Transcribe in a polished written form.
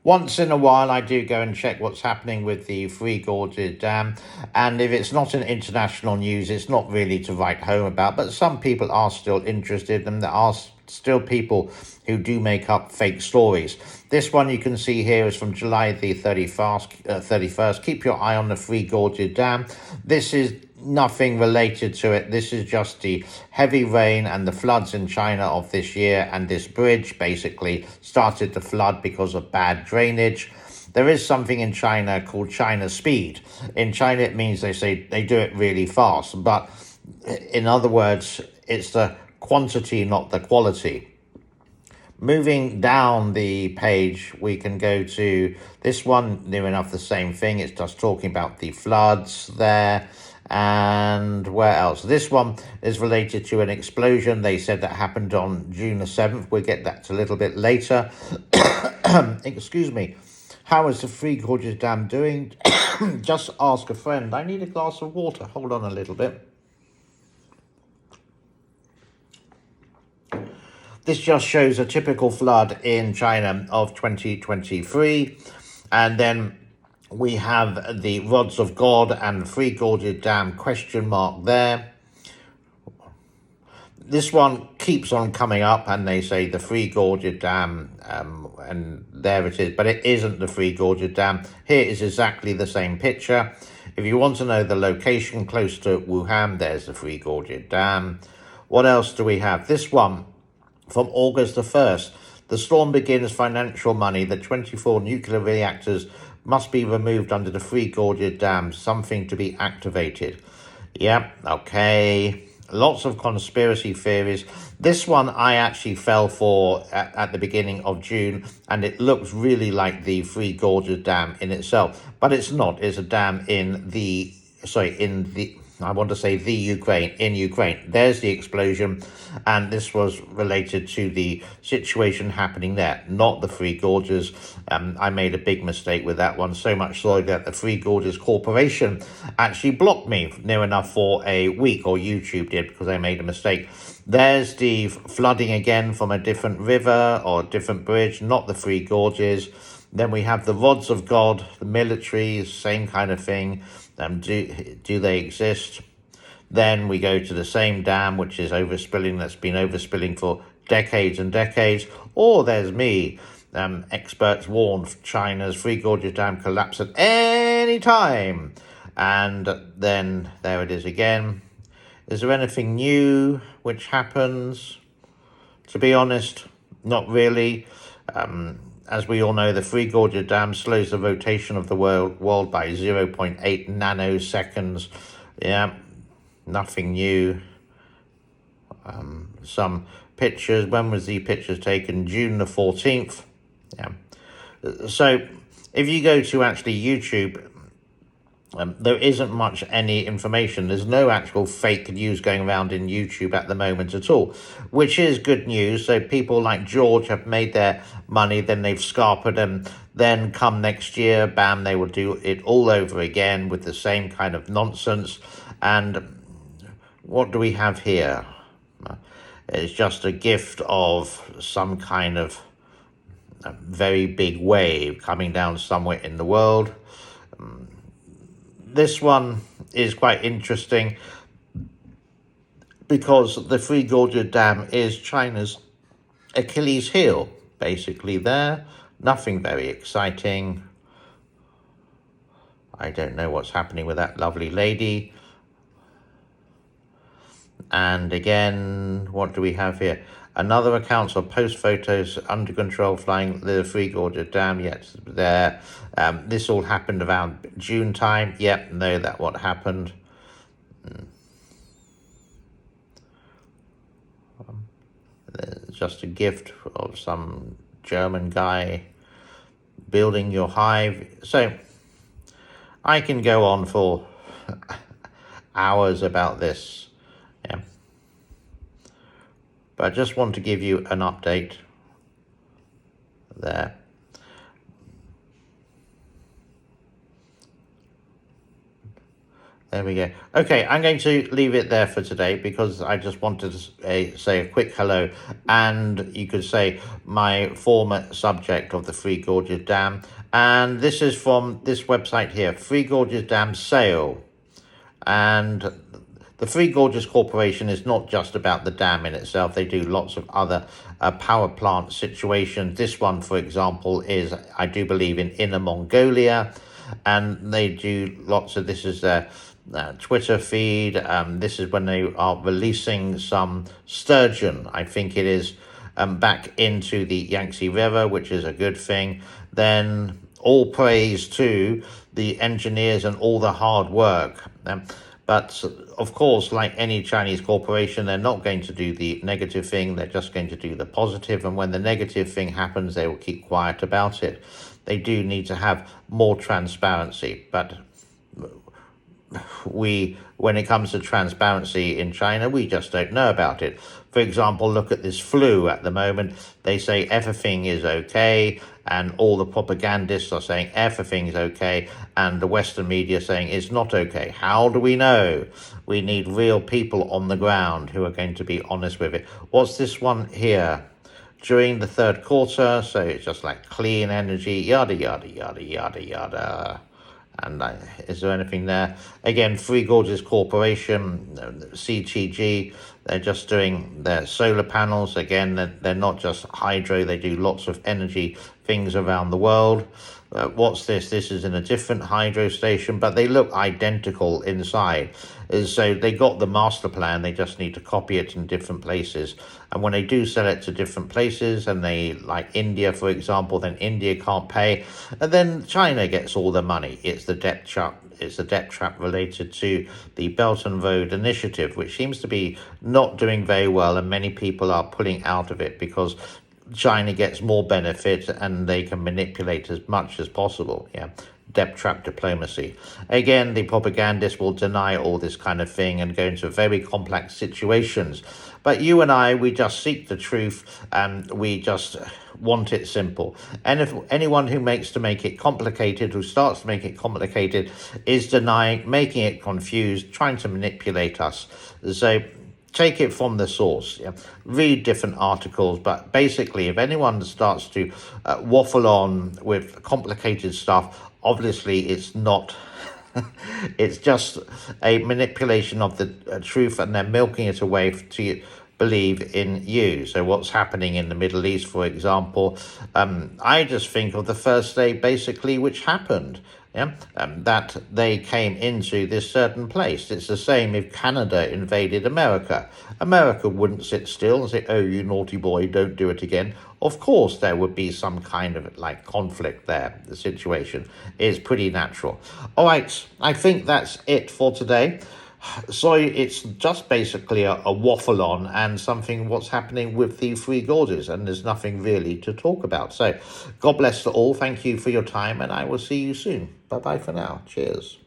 Once in a while, I do go and check what's happening with the Three Gorges Dam. And if it's not in international news, it's not really to write home about. But some people are still interested, and there are still people who do make up fake stories. This one you can see here is from July the 31st. Keep your eye on the Three Gorges Dam. This is nothing related to it. This is just the heavy rain and the floods in China of this year, and this bridge basically started to flood because of bad drainage. There is something in China called China speed. In China, it means they say they do it really fast, but in other words, it's the quantity, not the quality. Moving down the page, we can go to this one, near enough the same thing. It's just talking about the floods there. And where else? This one is related to an explosion. They said that happened on June the 7th. We'll get that a little bit later. Excuse me. How is the Three Gorges Dam doing? Just ask a friend. I need a glass of water. Hold on a little bit. This just shows a typical flood in China of 2023. And then we have the Rods of God and Three Gorges Dam question mark there. This one keeps on coming up, and they say the Three Gorges Dam, and there it is. But it isn't the Three Gorges Dam. Here is exactly the same picture. If you want to know the location close to Wuhan, there's the Three Gorges Dam. What else do we have? This one from August the 1st. The storm begins financial money. The 24 nuclear reactors must be removed under the Three Gorges Dam. Something to be activated. Yep, okay. Lots of conspiracy theories. This one I actually fell for at the beginning of June, and it looks really like the Three Gorges Dam in itself. But it's not. It's a dam in the Ukraine, in Ukraine. There's the explosion, and this was related to the situation happening there, not the Three Gorges. I made a big mistake with that one, so much so that the Three Gorges Corporation actually blocked me near enough for a week, or YouTube did, because I made a mistake. There's the flooding again from a different river or a different bridge, not the Three Gorges. Then we have the Rods of God, the military, same kind of thing. Do they exist? Then we go to the same dam, which is overspilling, that's been overspilling for decades and decades. Or there's me. Experts warn China's Three Gorges Dam collapse at any time. And then there it is again. Is there anything new which happens? To be honest, not really. As we all know, the Three Gorges Dam slows the rotation of the world by 0.8 nanoseconds. Yeah, nothing new. Some pictures. When was the pictures taken? June the 14th. Yeah. So if you go to actually YouTube, there isn't much any information. There's no actual fake news going around in YouTube at the moment at all, which is good news. So people like George have made their money, then they've scarpered, and then come next year, bam, they will do it all over again with the same kind of nonsense. And what do we have here? It's just a gift of some kind of very big wave coming down somewhere in the world. This one is quite interesting because the Three Gorges Dam is China's Achilles heel, basically there. Nothing very exciting. I don't know what's happening with that lovely lady. And again, what do we have here? Another account of post photos under control flying the Three Gorges Dam. Yes, there. This all happened around June time. Yep, know that what happened. Just a gift of some German guy building your hive. So I can go on for hours about this. Yeah. But I just want to give you an update there. There we go. Okay, I'm going to leave it there for today because I just wanted to say a quick hello, and you could say my former subject of the Three Gorges Dam. And this is from this website here, Three Gorges Dam Sale. And the Three Gorges Corporation is not just about the dam in itself. They do lots of other power plant situations. This one, for example, is, I do believe, in Inner Mongolia. And they do lots of, this is their Twitter feed. This is when they are releasing some sturgeon, I think it is, back into the Yangtze River, which is a good thing. Then all praise to the engineers and all the hard work. But of course, like any Chinese corporation, they're not going to do the negative thing. They're just going to do the positive. And when the negative thing happens, they will keep quiet about it. They do need to have more transparency. But when it comes to transparency in China, we just don't know about it. For example, look at this flu at the moment. They say everything is okay, and all the propagandists are saying everything's okay, and the Western media saying it's not okay. How do we know? We need real people on the ground who are going to be honest with it. What's this one here? During the third quarter, so it's just like clean energy, yada, yada, yada, yada, yada. And is there anything there? Again, Three Gorges Corporation, CTG, they're just doing their solar panels. Again, they're not just hydro, they do lots of energy things around the world. What's this? This is in a different hydro station, but they look identical inside. So they got the master plan, they just need to copy it in different places. And when they do sell it to different places, and they, like India, for example, then India can't pay, and then China gets all the money. It's the debt trap. It's the debt trap related to the Belt and Road Initiative, which seems to be not doing very well, and many people are pulling out of it because China gets more benefit and they can manipulate as much as possible. Yeah, debt trap diplomacy. Again, the propagandists will deny all this kind of thing and go into very complex situations. But you and I, we just seek the truth, and we just want it simple. And if anyone who makes to make it complicated, who starts to make it complicated, is denying, making it confused, trying to manipulate us. So take it from the source. Yeah. Read different articles, but basically, if anyone starts to waffle on with complicated stuff, obviously it's not. It's just a manipulation of the truth, and they're milking it away to believe in you. So what's happening in the Middle East, for example, I just think of the first day, basically, which happened. Yeah, that they came into this certain place. It's the same if Canada invaded America. America wouldn't sit still and say, oh, you naughty boy, don't do it again. Of course, there would be some kind of like conflict there. The situation is pretty natural. All right, I think that's it for today. So it's just basically a waffle on and something what's happening with the Three Gorges, and there's nothing really to talk about. So God bless to all. Thank you for your time, and I will see you soon. Bye-bye for now. Cheers.